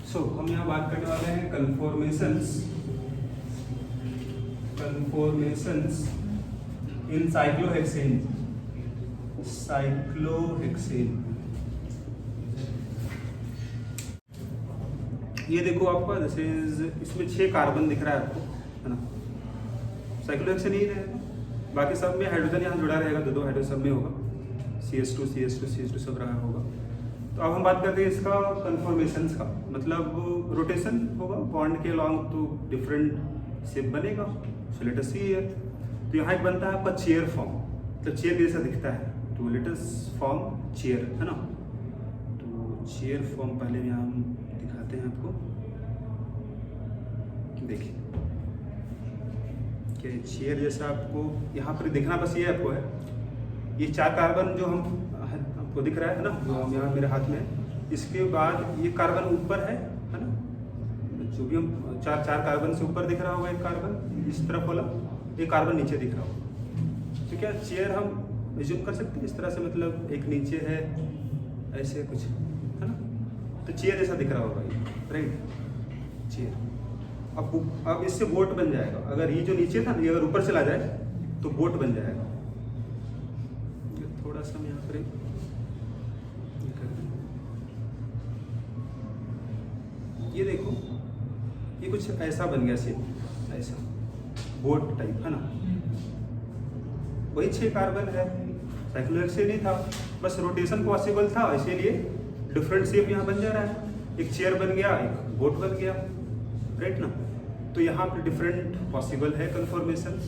हम यहाँ बात करने वाले हैं कन्फॉर्मेशंस इन साइक्लोहेक्सेन। ये देखो आपका जैसे इसमें 6 कार्बन दिख रहा है आपको, है ना। साइक्लोहेक्सेन ही रहेगा, बाकी सब में हाइड्रोजन यहाँ जुड़ा रहेगा, दो हाइड्रोजन सब में होगा, CH2 सब रहा होगा। तो अब हम बात करते हैं इसका कन्फॉर्मेशंस का, मतलब रोटेशन होगा बॉन्ड के अलॉन्ग तो डिफरेंट शेप बनेगा। So let us see here. तो यहाँ एक बनता है आपका चेयर फॉर्म, मतलब चेयर जैसा दिखता है, तो लेट अस फॉर्म चेयर, है ना। तो चेयर फॉर्म पहले यहाँ हम दिखाते हैं आपको, देखिए कि चेयर जैसा आपको यहाँ पर दिखना बस ये आपको है। ये 4 कार्बन जो हमको दिख रहा है ना, जो यहाँ मेरे हाथ में, इसके बाद ये कार्बन ऊपर है ना, जो भी हम चार कार्बन से ऊपर दिख रहा होगा एक कार्बन इस तरफ वाला, एक कार्बन नीचे दिख रहा होगा। तो क्या चेयर हम रिज्यूम कर सकते हैं इस तरह से, मतलब एक नीचे है ऐसे कुछ, है ना। तो चेयर जैसा दिख रहा होगा ये, राइट, चेयर। अब इससे बोट बन जाएगा। अगर ये जो नीचे था ये अगर ऊपर चला जाए तो बोट बन जाएगा। थोड़ा सा यहाँ पर ये देखो, ये कुछ ऐसा बन गया शेप, ऐसा बोट टाइप, है ना। वही 6 कार्बन है, साइक्लोहेक्सेन ही था, बस रोटेशन पॉसिबल था, इसीलिए डिफरेंट शेप यहाँ बन जा रहा है। एक चेयर बन गया, एक बोट बन गया, राइट ना। तो यहाँ पे डिफरेंट पॉसिबल है कन्फॉर्मेशन।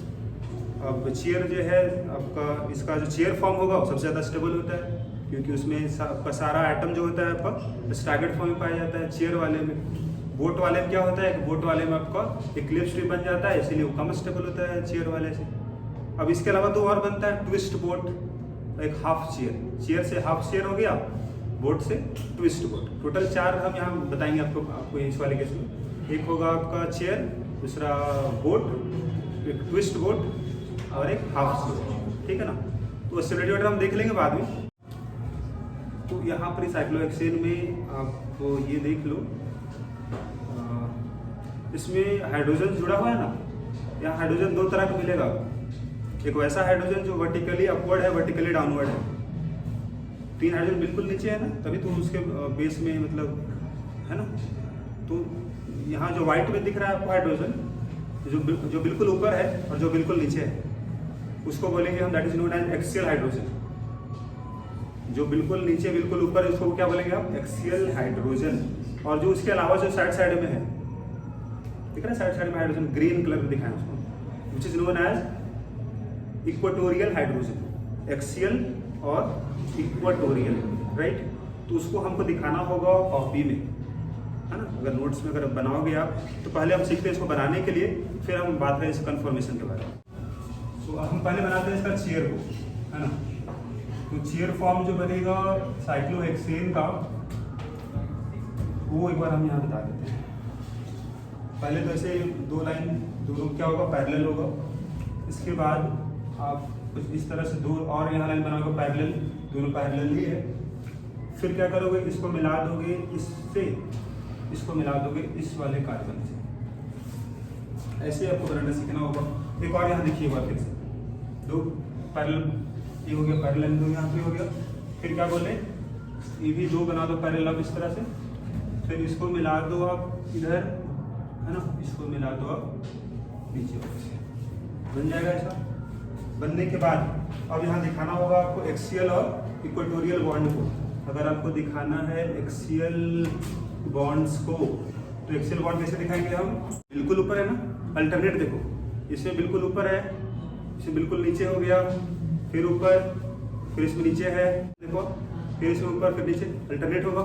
अब चेयर जो है आपका, इसका जो चेयर फॉर्म होगा वो सबसे ज़्यादा स्टेबल होता है, क्योंकि उसमें आपका सारा आइटम जो होता है आपका स्टैगर्ड फॉर्म में पाया जाता है। चेयर वाले में, बोट वाले में क्या होता है कि बोट वाले में आपका एक क्लिप स्ट्रिप बन जाता है, इसीलिए वो कम स्टेबल होता है चेयर वाले से। अब इसके अलावा 2 और बनता है, ट्विस्ट बोट, एक हाफ चेयर, चेयर से हाफ चेयर हो गया, बोट से ट्विस्ट बोट। टोटल 4 हम यहाँ बताएंगे आपको इस वाले केस में। एक होगा आपका चेयर, दूसरा बोट, एक ट्विस्ट बोट और एक हाफ चेयर, ठीक है ना। तो स्टेबिलिटी वाटर हम देख लेंगे बाद में। तो यहाँ पर साइक्लोहेक्सेन में आप ये देख लो, इसमें हाइड्रोजन जुड़ा हुआ है ना। यहाँ हाइड्रोजन 2 तरह का मिलेगा, एक वैसा हाइड्रोजन जो वर्टिकली अपवर्ड है, वर्टिकली डाउनवर्ड है। 3 हाइड्रोजन बिल्कुल नीचे है ना, तभी तो उसके बेस में मतलब, है ना। तो यहाँ जो व्हाइट में दिख रहा है आपको हाइड्रोजन, जो बिल्कुल ऊपर है और जो बिल्कुल नीचे है, उसको बोलेंगे हम, that is known as axial hydrogen. जो बिल्कुल नीचे बिल्कुल ऊपर है उसको क्या बोलेंगे आप, एक्सियल हाइड्रोजन। और जो उसके अलावा जो साइड में है, दिख रहा है साइड में हाइड्रोजन, ग्रीन कलर में दिखाया उसको, which is known as equatorial hydrogen. Axial और इक्वेटोरियल, राइट। तो उसको हमको दिखाना होगा कॉपी में, है ना। अगर नोट्स में अगर बनाओगे आप, तो पहले हम सीखते हैं इसको बनाने के लिए, फिर हम बात करें इस कन्फॉर्मेशन के बारे में। तो हम पहले बनाते हैं इसका चेयर को, है ना। तो चेयर फॉर्म जो बनेगा साइक्लोहेक्सेन का, वो एक बार हम यहाँ बता देते हैं। पहले तो ऐसे 2 लाइन, दोनों क्या होगा, पैरेलल होगा। इसके बाद आप कुछ इस तरह से 2 और यहाँ लाइन बनाओगे पैरेलल, दोनों पैरेलल ही है। फिर क्या करोगे, इसको मिला दोगे इससे, इसको मिला दोगे इस वाले कार्बन से। ऐसे आपको बनाना सीखना होगा। एक और यहाँ देखिए बात, फिर से 2 पैरेलल, ये हो गया पैरेलल, 2 यहाँ पे हो गया। फिर क्या बोले, ये भी 2 बना दो पैरेलल आप इस तरह से। फिर इसको मिला दो आप इधर, है ना, इसको मिला दो आप नीचे, बन जाएगा ऐसा। बनने के बाद अब यहाँ दिखाना होगा आपको एक्सियल और इक्वेटोरियल बॉन्ड को। अगर आपको दिखाना है एक्सियल बॉन्ड्स को, तो एक्सियल बॉन्ड कैसे दिखाएंगे हम, बिल्कुल ऊपर है ना, अल्टरनेट देखो, इसमें बिल्कुल ऊपर है, इसमें बिल्कुल नीचे हो गया, फिर ऊपर, फिर इसमें नीचे है, देखो, फिर इसमें ऊपर, फिर नीचे, अल्टरनेट होगा।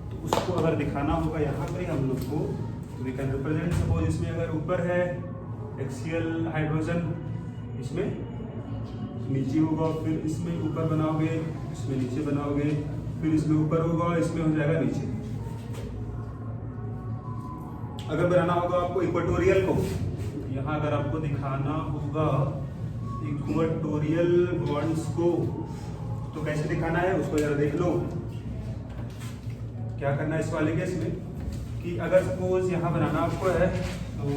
तो उसको अगर दिखाना होगा यहाँ पर ही हम लोग को, तो वी कैन रिप्रेजेंट, सपोज इसमें अगर ऊपर है एक्सियल हाइड्रोजन, इसमें नीचे होगा, फिर इसमें ऊपर बनाओगे, इसमें नीचे बनाओगे, फिर इसमें ऊपर होगा, इसमें हो जाएगा नीचे। अगर बनाना होगा आपको इक्वेटोरियल को, यहाँ अगर आपको दिखाना होगा इक्वेटोरियल बॉन्ड्स को, तो कैसे दिखाना है उसको जरा देख लो। क्या करना है इस वाले केस में कि अगर सपोज यहाँ बनाना आपको है तो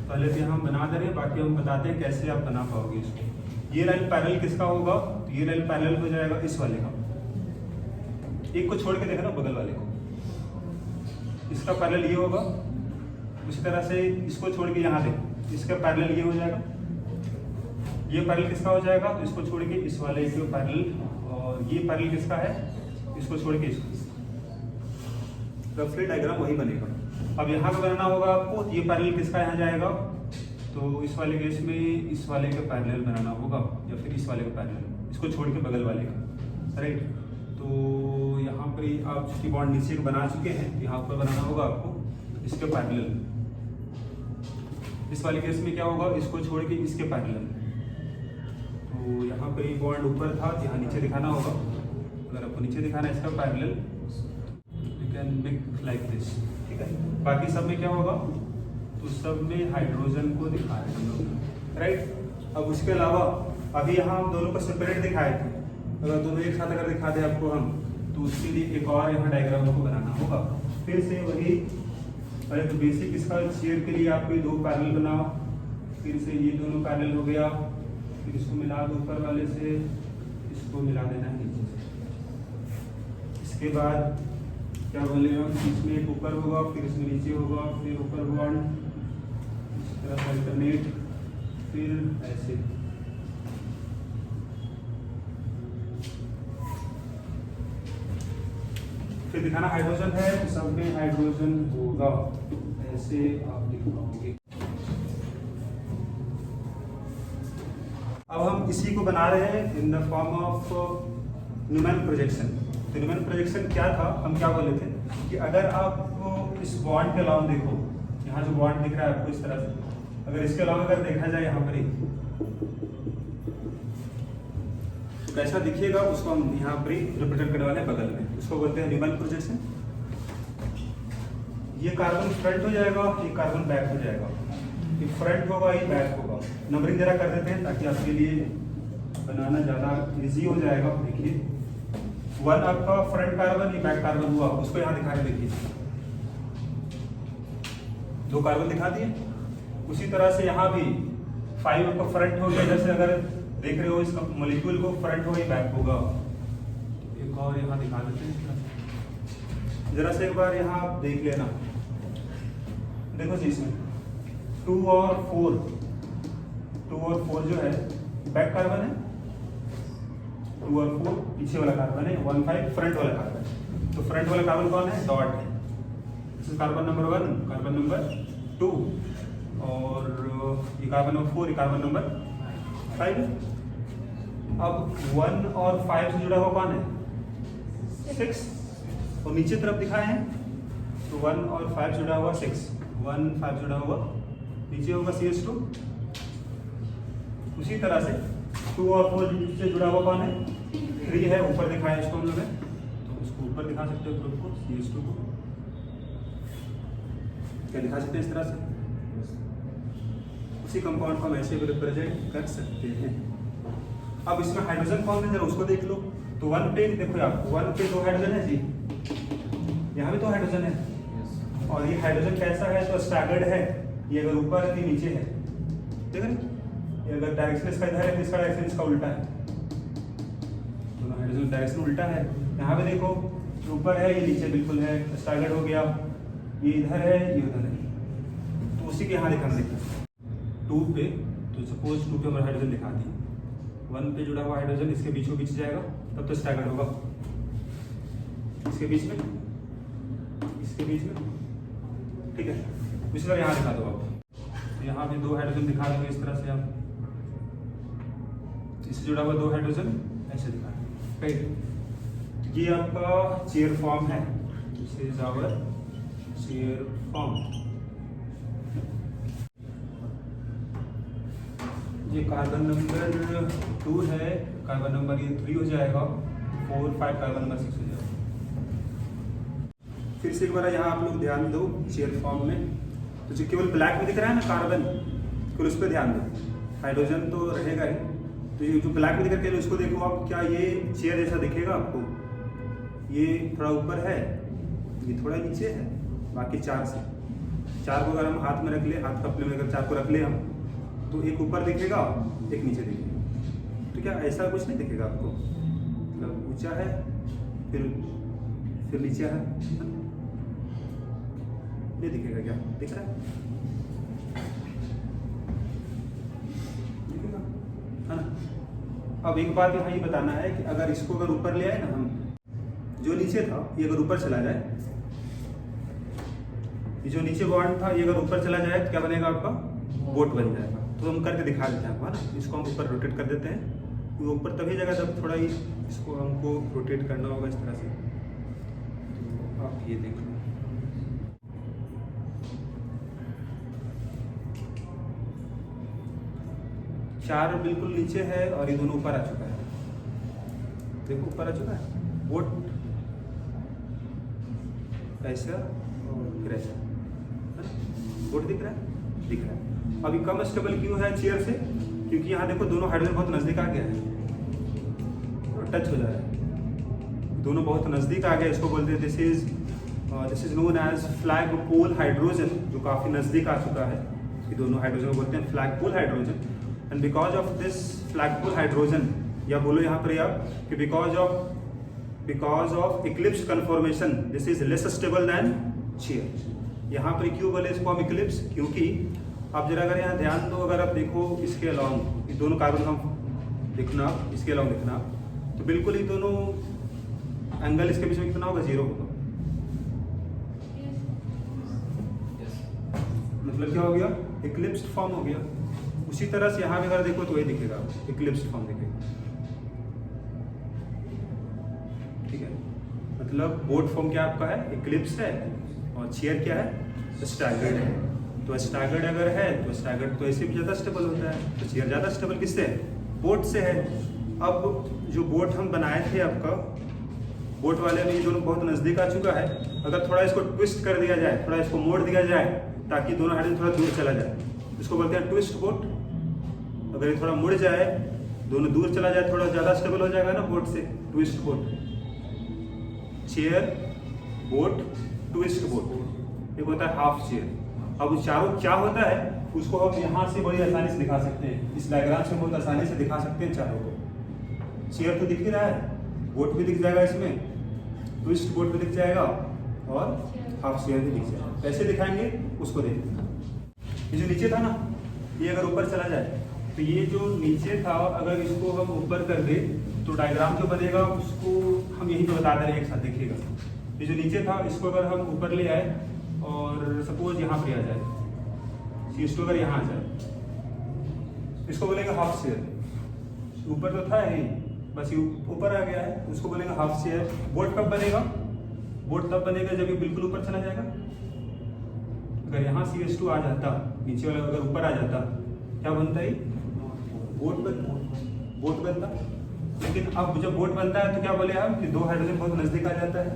पहले भी हम बना दे रहे हैं, बाकी हम बताते हैं कैसे आप बना पाओगे इसको। ये लाइन पैरेलल किसका होगा, तो ये लाइन पैरेलल हो जाएगा इस वाले का, एक को छोड़ के देखा ना बगल वाले को, इसका पैरेलल ये होगा। उसी तरह से इसको छोड़ के यहाँ देख, इसका पैरेलल ये हो जाएगा, ये पैरेलल किसका हो जाएगा, तो इसको छोड़ के इस वाले के पैरेलल, और ये पैरेलल किसका है, इसको छोड़ के इसको, रफली डायग्राम वही बनेगा। अब यहाँ पे बनाना होगा आपको, तो ये पैरेलल किसका यहाँ जाएगा, तो इस वाले केस में इस वाले का पैरेलल बनाना होगा, या फिर इस वाले का पैरेलल, इसको छोड़ के बगल वाले का, राइट। तो यहाँ पर आप इसकी बॉन्ड नीचे बना चुके हैं, यहाँ पर बनाना होगा आपको इसके पैरेलल। इस वाले केस में क्या होगा, इसको छोड़ के इसके पैरेलल। तो यहाँ पर ये बॉन्ड ऊपर था, यहाँ नीचे दिखाना होगा। अगर आपको नीचे दिखाना है इसका parallel, you can make like this, ठीक है। बाकी सब में क्या होगा, तो सब में हाइड्रोजन को दिखा रहे हैं हम लोग, राइट। अब उसके अलावा अभी यहाँ हम दोनों को सेपरेट दिखाए थे, अगर दोनों एक साथ अगर दिखा दे आपको हम, तो उसके लिए एक और यहाँ डायग्राम को बनाना होगा। फिर से वही, पहले तो बेसिक इसका शेयर के लिए आपको दो पैरेलल बनाओ, फिर से ये दोनों पैरेलल हो गया, फिर इसको मिला दो ऊपर वाले से, इसको मिला देना नीचे से। इसके बाद क्या बोलेगा, इसमें एक ऊपर होगा, फिर इसमें नीचे होगा, फिर ऊपर बॉन्ड इस तरह से अल्टरनेट, फिर ऐसे। फिर दिखाना हाइड्रोजन है, तो सब में हाइड्रोजन होगा, ऐसे आप लिख पाओगे। अब हम इसी को बना रहे हैं in the form of Newman projection. तो न्यूमैन प्रोजेक्शन क्या था, हम क्या बोले थे कि अगर आपको इस बॉन्ड के अलावा देखो, यहाँ जो बॉन्ड दिख रहा है आपको इस तरह से, अगर इसके अलावा अगर देखा जाए यहाँ पर ही, तो कैसा दिखिएगा उसको हम यहाँ पर ही रिप्रेजेंट करने वाले हैं बगल में, उसको बोलते हैं न्यूमैन प्रोजेक्शन। ये कार्बन फ्रंट हो जाएगा, ये कार्बन बैक हो जाएगा, ये फ्रंट होगा, ये बैक होगा। नंबरिंग जरा कर देते हैं ताकि आपके लिए बनाना ज़्यादा इजी हो जाएगा। देखिए 1 आपका फ्रंट कार्बन, ये बैक कार्बन हुआ, उसको यहाँ दिखा के देखिए, 2 कार्बन दिखा दिए। उसी तरह से यहाँ भी 5 आपका फ्रंट हो गया, जैसे अगर देख रहे हो इसका मॉलिक्यूल को फ्रंट होगा, बैक होगा। एक और यहाँ दिखा देते हैं, जरा से एक बार यहाँ आप देख लेना। देखो जी इसमें 2 और 4 जो है बैक कार्बन है, 2 और 4 पीछे वाला कार्बन है, 1 5 फ्रंट वाला कार्बन। तो फ्रंट वाला कार्बन कौन है, डॉट है, कार्बन नंबर 1, कार्बन नंबर 2, और ये कार्बन नंबर 4, ये कार्बन नंबर 5। अब 1 और 5 से जुड़ा हुआ कौन है, 6, और नीचे तरफ दिखाए हैं, तो 1 और 5 जुड़ा हुआ 6, 1 5 जुड़ा हुआ, नीचे होगा CH2। उसी तरह से 2 और 4 से जुड़ा हुआ कौन है, 3 है, ऊपर दिखाया इसको हम लोग ने, तो उसको ऊपर दिखा सकते हो ग्रुप को, CH2 को क्या दिखा सकते हैं इस तरह से। उसी कंपाउंड को हम ऐसे भी रिप्रेजेंट कर सकते हैं। अब इसमें हाइड्रोजन कौन है, जरा उसको देख लो। तो 1 पे देखो आप, 1 पे 2 हाइड्रोजन है जी, यहाँ भी 2 हाइड्रोजन है, और ये हाइड्रोजन कैसा है, तो स्टैगर्ड है, ये अगर ऊपर है, नीचे है, ठीक है। ये अगर डायरेक्शन इसका इधर है, तो इसका डायरेक्शन इसका उल्टा है, दोनों हाइड्रोजन डायरेक्शन उल्टा है। यहाँ पे देखो ऊपर है, ये नीचे बिल्कुल है, स्टैगर्ड हो गया, ये इधर है, ये उधर है। तो उसी के यहाँ दिखाना देखिए 2 पे, तो सपोज 2 पे हमारा हाइड्रोजन दिखा दी, 1 पे जुड़ा हुआ हाइड्रोजन इसके बीचों बीच जाएगा, तब तो स्टैगर्ड होगा, इसके बीच में, इसके बीच में, ठीक है। इसी तरह यहाँ दिखा दो आप, तो यहाँ भी 2 हाइड्रोजन दिखा दोगे इस तरह से आप, इससे जुड़ा हुआ 2 हाइड्रोजन ऐसे दिखा दें, राइट। ये आपका चेयर फॉर्म है, this is our chair form. ये कार्बन नंबर 2 है, कार्बन नंबर ये 3 हो जाएगा, 4 5 कार्बन नंबर 6 हो जाएगा। फिर से एक बार यहाँ आप लोग ध्यान दो चेयर फॉर्म में, तो जो केवल ब्लैक में दिख रहा है ना कार्बन, केवल उस पर ध्यान दो, हाइड्रोजन तो रहेगा ही। तो ये जो ब्लैक में दिख रहा है उसको देखो आप, क्या ये चेयर जैसा दिखेगा आपको, ये थोड़ा ऊपर है, ये थोड़ा नीचे है, बाकी 4 से 4 को अगर हम हाथ में रख ले, हाथ कपड़े में अगर 4 को रख ले हम, तो एक ऊपर दिखेगा, एक नीचे दिखेगा। तो क्या ऐसा कुछ नहीं दिखेगा आपको? मतलब ऊंचा है फिर नीचे है, ये दिखेगा क्या? दिख रहा है? दिखेगा है ना? अब एक बात यहाँ ये बताना है कि अगर इसको अगर ऊपर ले आए ना हम, जो नीचे था ये अगर ऊपर चला जाए, ये जो नीचे बॉन्ड था ये अगर ऊपर चला जाए तो क्या बनेगा आपका? बोट बन जाएगा। तो हम करके दिखा देते हैं आपको, है ना? इसको हम ऊपर रोटेट कर देते हैं, वो ऊपर तभी जगह जब थोड़ा ही इसको हमको रोटेट करना होगा इस तरह से। तो आप ये देख लो, चार बिल्कुल नीचे है और ये दोनों ऊपर आ चुका है। देखो ऊपर आ चुका है बोट, ऐसा और फिर ऐसा, बोट दिख रहा है? दिख रहा है। अभी कम स्टेबल क्यों है चेयर से? क्योंकि यहाँ देखो दोनों हाइड्रोजन बहुत नज़दीक आ गया है, टच हो जा रहा है, दोनों बहुत नज़दीक आ गए। इसको बोलते हैं this is known as flag pole hydrogen, जो काफ़ी नज़दीक आ चुका है। ये दोनों हाइड्रोजन को बोलते हैं flag pole hydrogen. And because of this flag pole hydrogen, या बोलो यहाँ पर आप कि because of eclipse conformation this is less stable than chair. यहाँ पर क्यों बोले इसको हम इक्लिप्स? क्योंकि आप जरा अगर यहाँ ध्यान दो, अगर आप देखो इसके अलॉन्ग, ये दोनों कार्बन हम देखना, इसके अलॉन्ग देखना, तो बिल्कुल ही दोनों एंगल इसके बीच में कितना होगा? 0 होगा। मतलब क्या हो गया? इक्लिप्स्ड फॉर्म हो गया। उसी तरह से यहाँ भी अगर देखो तो ये दिखेगा, इक्लिप्स्ड फॉर्म दिखेगा। ठीक है, मतलब बोट फॉर्म क्या आपका है? इक्लिप्स है, और चेयर क्या है? स्टैगर्ड है। तो स्टैगर्ड अगर है तो स्टैगर्ड तो ऐसे भी ज़्यादा स्टेबल होता है, तो चेयर ज़्यादा स्टेबल किससे है? बोट से है। अब जो बोट हम बनाए थे आपका, बोट वाले में ये दोनों बहुत नज़दीक आ चुका है। अगर थोड़ा इसको ट्विस्ट कर दिया जाए, थोड़ा इसको मोड़ दिया जाए, ताकि दोनों हाइड्रोजन थोड़ा दूर चला जाए, इसको बोलते हैं ट्विस्ट बोट। अगर ये थोड़ा मुड़ जाए, दोनों दूर चला जाए, थोड़ा ज़्यादा स्टेबल हो जाएगा ना बोट से, twist boat. Chair, boat, twist boat, एक होता है हाफ चेयर। अब उस चारों क्या होता है उसको हम यहाँ से बड़ी आसानी से दिखा सकते हैं, इस डायग्राम से बहुत आसानी से दिखा सकते हैं चारों को। चेयर तो दिख ही रहा है, बोट भी दिख जाएगा इसमें, ट्विस्ट बोट भी दिख जाएगा, और हाफ चेयर भी दिख जाएगा। कैसे दिखाएंगे उसको देखिए। ये जो नीचे था ना, ये अगर ऊपर चला जाए, तो ये जो नीचे था अगर इसको हम ऊपर कर दे तो डायग्राम जो बनेगा उसको हम यहीं पे बता दे रहे हैं, एक साथ देखिएगा। ये जो नीचे था इसको अगर हम ऊपर ले आए और सपोज यहाँ पे आ जाए, इसको अगर यहाँ आ जाए, इसको बोलेंगे हाफ चेयर। ऊपर तो था ही, बस ये ऊपर आ गया है, उसको बोलेंगे हाफ चेयर। बोट कब बनेगा? बोट तब बनेगा जब ये बिल्कुल ऊपर चला जाएगा। अगर यहाँ CH2 आ जाता, नीचे वाला अगर ऊपर आ जाता, क्या बनता है? बोट बनता। लेकिन अब जब बोट बनता है तो क्या बोले हम कि दो हाइड्रोजन बहुत नज़दीक आ जाता है,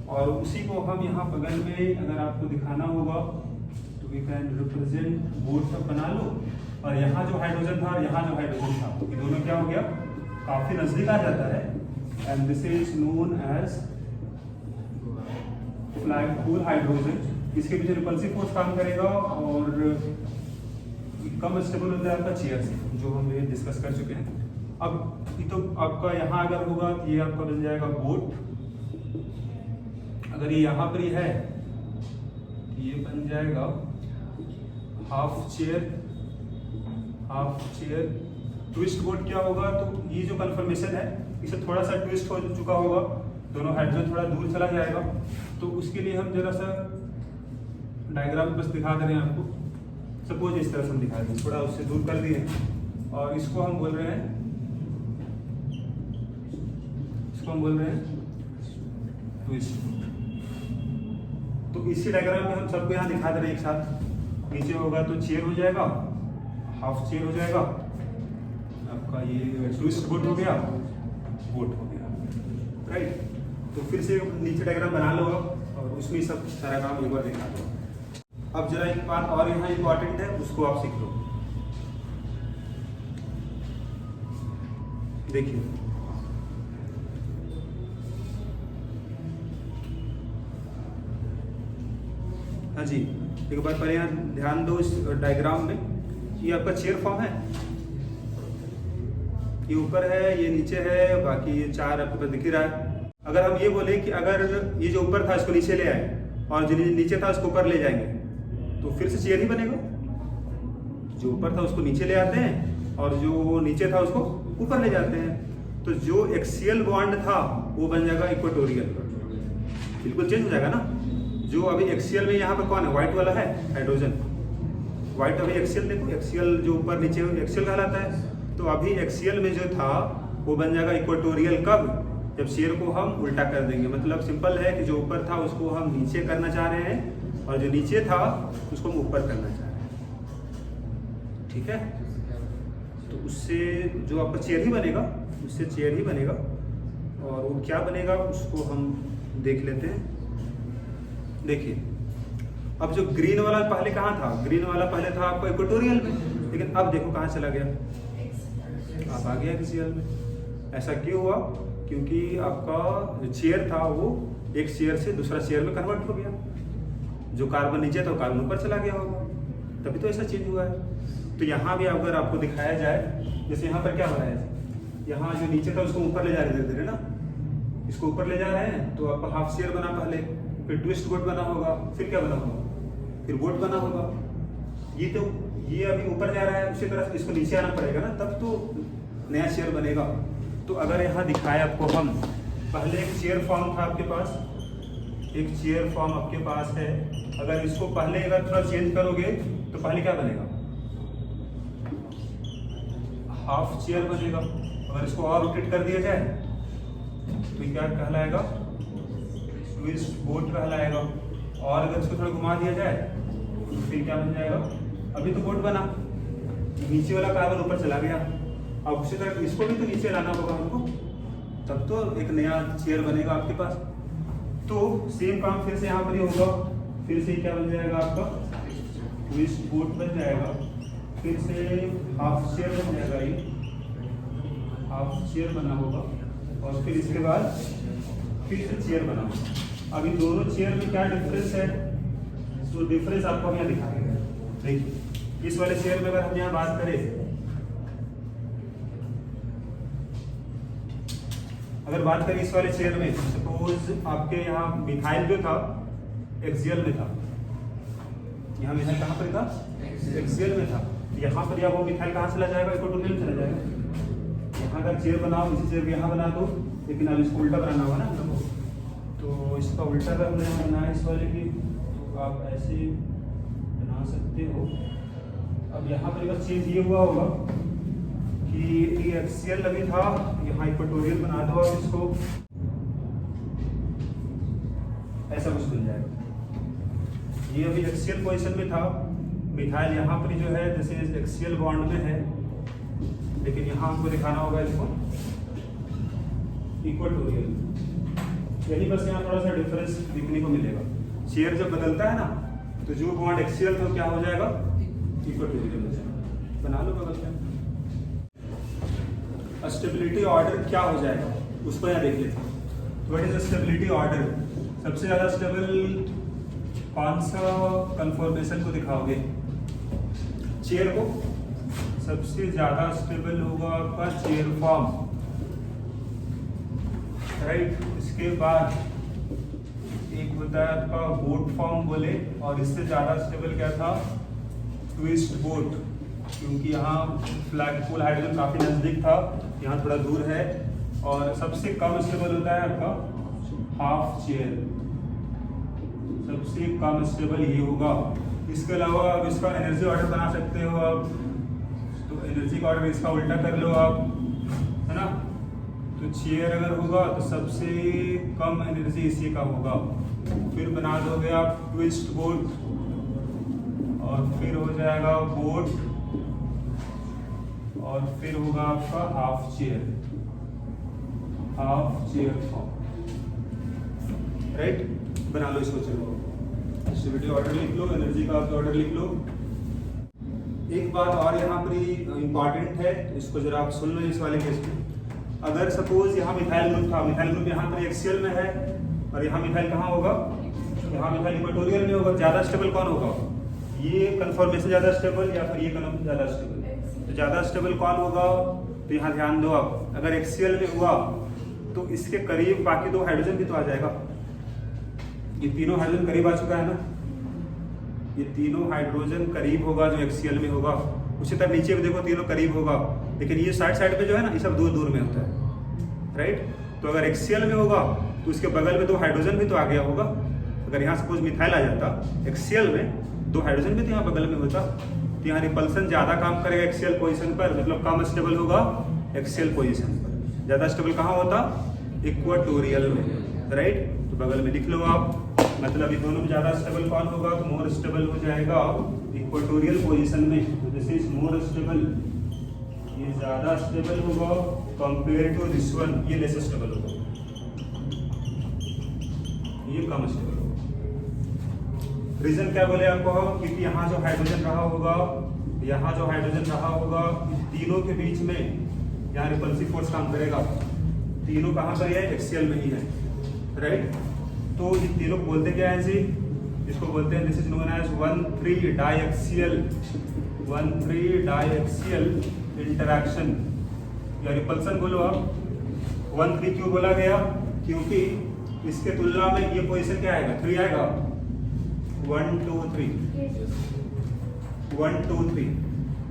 और उसी को हम यहाँ बगल में अगर आपको दिखाना होगा तो वी कैन रिप्रेजेंट बोट तब बना लो, और यहाँ जो हाइड्रोजन था और यहाँ जो हाइड्रोजन था, ये दोनों क्या हो गया? काफ़ी नज़दीक आ जाता है। And this is known as flag pole hydrogen. इसके पीछे रिपल्सिव फोर्स काम करेगा और कम स्टेबल होता है आपका चेयर से, जो हम ये डिस्कस कर चुके हैं। अब ये तो आपका यहाँ अगर होगा तो ये आपका बन जाएगा बोट। अगर ये यहाँ पर ही है तो ये बन जाएगा हाफ चेयर। ट्विस्ट बोट क्या होगा? तो ये जो कन्फर्मेशन है इसे थोड़ा सा ट्विस्ट हो चुका होगा, दोनों हाइड्रोजन थोड़ा दूर चला जाएगा। तो उसके लिए हम जरा सा डायग्राम बस दिखा दे रहे हैं आपको। सपोज इस तरह से हम दिखा दें, थोड़ा उससे दूर कर दिए, और इसको हम बोल रहे हैं ट्विस्ट। तो इसी डायग्राम में हम सबको यहाँ दिखा दे रहे हैं एक साथ। नीचे होगा तो चेयर हो जाएगा, हाफ चेयर हो जाएगा आपका, ये ट्विस्ट बोट हो गया, बोट हो गया, राइट। तो फिर से नीचे डायग्राम बना लो और उसमें सब सारा काम एक बार दिखा दो। अब जरा एक बात और यहाँ इंपॉर्टेंट है, उसको आप सीख लो। देखिए, हाँ जी, एक बार पहले यहाँ ध्यान दो इस डायग्राम में, ये आपका चेयर फॉर्म है, ये ऊपर है, ये नीचे है, बाकी ये 4 आपके पास दिख ही रहा है। अगर हम ये बोले कि अगर ये जो ऊपर था इसको नीचे ले आए और जो नीचे था उसको ऊपर ले जाएंगे, तो फिर से चेयर ही बनेगा। जो ऊपर था उसको नीचे ले आते हैं और जो नीचे था उसको ऊपर ले जाते हैं, तो जो एक्सियल बॉन्ड था वो बन जाएगा इक्वेटोरियल, बिल्कुल चेंज हो जाएगा ना। जो अभी एक्सियल में यहाँ पर कौन है, व्हाइट वाला है, हाइड्रोजन। व्हाइट अभी एक्सियल, देखो एक्सियल जो ऊपर नीचे एक्सियल कहलाता है। तो अभी एक्सियल में जो था वो बन जाएगा इक्वेटोरियल कब, जब शेयर को हम उल्टा कर देंगे। मतलब सिंपल है कि जो ऊपर था उसको हम नीचे करना चाह रहे हैं और जो नीचे था उसको हम ऊपर करना चाह रहे हैं, ठीक है। तो उससे जो आपका चेयर ही बनेगा, उससे चेयर ही बनेगा। और वो क्या बनेगा उसको हम देख लेते हैं। देखिए, अब जो ग्रीन वाला पहले कहाँ था, ग्रीन वाला पहले था आपका इक्वेटोरियल में, लेकिन अब देखो कहाँ चला गया, आप आ गया एक्सियल में। ऐसा क्यों हुआ, क्योंकि आपका जो चेयर था वो एक चेयर से दूसरा चेयर में कन्वर्ट हो गया। जो कार्बन नीचे था वो कार्बन ऊपर चला गया होगा, तभी तो ऐसा चेंज हुआ है। तो यहाँ भी अगर आपको दिखाया जाए, जैसे यहाँ पर क्या हो रहा है, यहाँ जो नीचे था उसको ऊपर ले जा रहे धीरे धीरे ना, इसको ऊपर ले जा रहे हैं। तो आपका हाफ चेयर बना पहले, फिर ट्विस्ट बोट बना होगा, फिर क्या बना होगा, फिर बोट बना होगा। ये अभी ऊपर जा रहा है, उसी तरह इसको नीचे आना पड़ेगा ना, तब तो नया चेयर बनेगा। तो अगर यहाँ दिखाए आपको हम, पहले एक चेयर फॉर्म था आपके पास, एक चेयर फॉर्म आपके पास है। अगर इसको पहले अगर थोड़ा चेंज करोगे तो पहले क्या बनेगा, हाफ चेयर बनेगा। अगर इसको और रोटेट कर दिया जाए तो क्या कहलाएगा, ट्विस्ट बोट कहलाएगा। और अगर इसको थोड़ा घुमा दिया जाए तो फिर क्या बन जाएगा, अभी तो बोट बना, नीचे वाला कार्बन ऊपर चला गया। अब उसी तरह इसको भी तो नीचे लाना होगा हमको, तब तो एक नया चेयर बनेगा आपके पास। तो सेम काम फिर से यहाँ पर ही होगा, फिर से क्या बन जाएगा आपका, ट्विस्ट बोट बन जाएगा, फिर से हाफ चेयर बन जाएगा, ये हाफ चेयर बना होगा, और फिर इसके बाद फिर से चेयर बना होगा। अभी दोनों चेयर में क्या डिफरेंस है, तो डिफरेंस आपको हम यहाँ दिखाएंगे। देखिए, इस वाले चेयर में अगर हम यहाँ बात करें, अगर बात करें इस वाले चेयर में, सपोज आपके यहाँ मिथाइल जो था एक्सियल में था, यहाँ मिथाइल कहाँ पर था, एक्सियल में था। यहाँ पर या वो मिथाइल कहाँ चला जाएगा, इक्वेटोरियल में चला जाएगा। यहाँ अगर चेयर बनाओ, इसी चेयर यहाँ बना दो, लेकिन अब इसको उल्टा बनाना होगा ना हम लोग को। तो इसका उल्टा अगर हमने बनाया इस वाले की, तो आप ऐसे बना सकते हो। अब यहाँ पर बस चेंज ये हुआ होगा कि ये एक्सियल अभी था, यहाँ इक्वेटोरियल बना दो आप इसको, ऐसा कुछ बन जाएगा। ये अभी एक्सियल पोजीशन में था, मिथाइल यहाँ पर जो है जैसे एक्सियल बॉन्ड में है, लेकिन यहाँ हमको दिखाना होगा इसको इक्वेटोरियल। यही बस यहाँ थोड़ा सा डिफरेंस दिखने को मिलेगा। चेयर जब बदलता है ना, तो जो बॉन्ड एक्सियल तो क्या हो जाएगा, इक्वेटोरियल हो जाएगा। बना लो बगल में। स्टेबिलिटी ऑर्डर क्या हो जाएगा उसको यहाँ देख लेते हैं। व्हाट इज स्टेबिलिटी ऑर्डर, सबसे ज़्यादा स्टेबल कौन सा कन्फॉर्मेशन को दिखाओगे, चेयर को। सबसे ज़्यादा स्टेबल होगा आपका चेयर फॉर्म, राइट। इसके बाद एक होता है आपका बोट फॉर्म बोले, और इससे ज़्यादा स्टेबल क्या था, ट्विस्ट बोट, क्योंकि यहाँ फ्लैगपोल हाइड्रोजन काफ़ी नज़दीक था, यहाँ थोड़ा दूर है। और सबसे कम स्टेबल होता है आपका हाफ चेयर, सबसे कम स्टेबल ये होगा। इसके अलावा आप इसका एनर्जी ऑर्डर बना सकते हो आप, तो एनर्जी का ऑर्डर इसका उल्टा कर लो आप, है ना। तो चेयर अगर होगा तो सबसे कम एनर्जी इसी का होगा। फिर बना दोगे आप ट्विस्ट बोट, और फिर हो जाएगा बोट, और फिर होगा आपका हाफ चेयर फॉर्म, राइट। बना लो इसको, चलो स्टेबिलिटी ऑर्डर लिख लो, एनर्जी का ऑर्डर लिख लो। एक बात और यहाँ पर इम्पॉर्टेंट है, इसको जरा आप सुन लो इस वाले केस में। अगर सपोज यहाँ मिथाइल ग्रुप था, मिथाइल ग्रुप यहाँ पर एक्सियल में है, और यहाँ मिथाइल कहाँ होगा, यहाँ लिखा इक्वेटोरियल में होगा। ज़्यादा स्टेबल कौन होगा? ये कन्फर्मेशन ज़्यादा स्टेबल या फिर ये कलम ज़्यादा स्टेबल? तो ज़्यादा स्टेबल कौन होगा? तो यहाँ ध्यान दो आप, अगर एक्सियल में हुआ तो इसके करीब बाकी दो हाइड्रोजन भी तो आ जाएगा। ये तीनों हाइड्रोजन करीब आ चुका है ना, ये तीनों हाइड्रोजन करीब होगा जो एक्सियल में होगा। उसी तरह नीचे भी देखो तीनों करीब होगा, लेकिन ये साइड पे जो है ना, ये सब दूर दूर में होता है, राइट। तो अगर एक्सियल में होगा तो इसके बगल में दो हाइड्रोजन भी तो आ गया होगा। अगर यहाँ सपोज मिथाइल आ जाता एक्सियल में, दो हाइड्रोजन भी तो यहाँ बगल में होता, तो यहाँ रिपल्सन ज़्यादा काम करेगा एक्सियल पोजीशन पर, मतलब कम स्टेबल होगा एक्सियल पोजीशन पर। ज़्यादा स्टेबल कहाँ होता? इक्वेटोरियल में, राइट। तो बगल में लिख लो आप, मतलब ये दोनों में ज़्यादा स्टेबल कौन होगा? तो मोर स्टेबल हो जाएगा इक्वेटोरियल पोजीशन में। तो दिस इज मोर स्टेबल, ये ज़्यादा स्टेबल होगा कंपेयर टू दिस वन, ये लेस स्टेबल होगा, ये कम स्टेबल होगा। रीजन क्या बोले आपको? क्योंकि यहाँ जो हाइड्रोजन रहा होगा, यहाँ जो हाइड्रोजन रहा होगा, तीनों के बीच में यहाँ रिपल्सिव फोर्स काम करेगा। तीनों कहाँ पर है? एक्सियल में ही है, राइट। तो ये तीनों को बोलते क्या है जी? इसको बोलते हैं, this is known as 1,3 diaxial, 1,3 diaxial interaction या रिपल्सन बोलो आप। 1,3 क्यों बोला गया? क्योंकि इसके तुलना में ये पोजीशन क्या आएगा? 3 आएगा, 1 2 3, 1 2 3,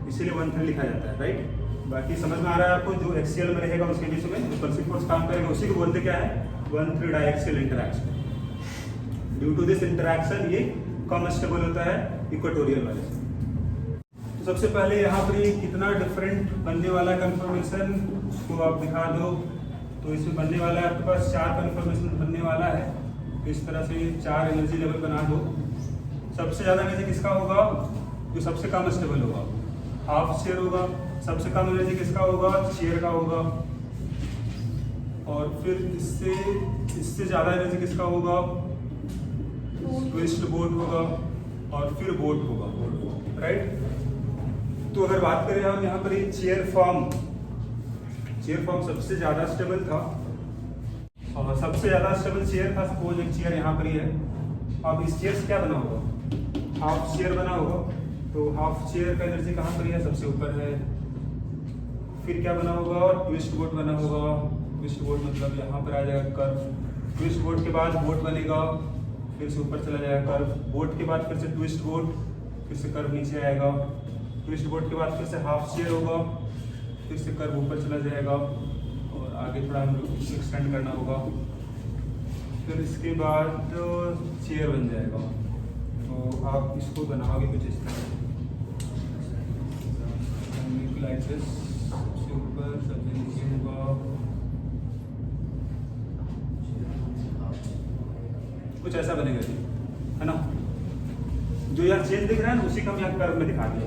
इसीलिए 1,3 लिखा जाता है, राइट। बाकी समझ में आ रहा है आपको? जो एक्सियल में रहेगा उसके बीच में रिपल्सिव फोर्स काम करेगा, उसी को बोलते क्या है? 1,3 diaxial interaction. Due to this interaction ये कम स्टेबल होता है इक्वेटोरियल वाले से। तो सबसे पहले यहाँ पर ये कितना डिफरेंट बनने वाला कंफर्मेशन, उसको आप दिखा दो। तो इसमें बनने वाला है आपके पास 4 कंफर्मेशन बनने वाला है। तो इस तरह से 4 एनर्जी लेवल बना दो। सबसे ज़्यादा एनर्जी किसका होगा? जो सबसे कम स्टेबल होगा, हाफ शेयर होगा। सबसे कम एनर्जी किसका होगा? शेयर का होगा। और फिर इससे ज़्यादा एनर्जी किसका होगा? ट्विस्ट बोट होगा, और फिर बोट होगा, राइट। तो अगर बात करें हम यहाँ पर ये चेयर फॉर्म सबसे ज़्यादा स्टेबल था, और सबसे ज़्यादा स्टेबल चेयर था। सपोज एक चेयर यहाँ पर ही है। अब इस चेयर से क्या बना होगा? हाफ चेयर बना होगा। तो हाफ चेयर का एनर्जी कहाँ पर है? सबसे ऊपर है। फिर क्या बना होगा? ट्विस्ट बोट बना होगा। ट्विस्ट बोट मतलब यहाँ पर आ जाएगा कर्व। ट्विस्ट बोट के बाद बोट बनेगा, फिर से ऊपर चला जाएगा कर्व। बोट के बाद फिर से ट्विस्ट बोट, फिर से कर्व नीचे आएगा। ट्विस्ट बोट के बाद फिर से हाफ शेयर होगा, फिर से कर्व ऊपर चला जाएगा, और आगे थोड़ा हम लोग एक्सटेंड करना होगा। फिर इसके बाद चेयर बन जाएगा। तो आप इसको बनाओगे कुछ इस तरह, लाइक दिस। इसके ऊपर सबसे नीचे होगा कुछ ऐसा बनेगा जी, है ना। जो यहाँ चेंज दिख रहा है ना, उसी का हम यहाँ कर्व में दिखा दिया,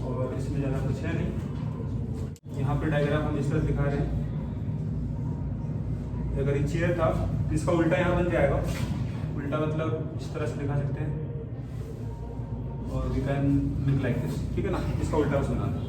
और इसमें ज़्यादा कुछ है नहीं। यहाँ पे डायग्राम हम इस तरह दिखा रहे हैं। अगर ये चेयर था, इसका उल्टा यहाँ बन जाएगा। उल्टा मतलब इस तरह से दिखा सकते हैं, और we can make like this, ठीक है ना। इसका उल्टा बनाना।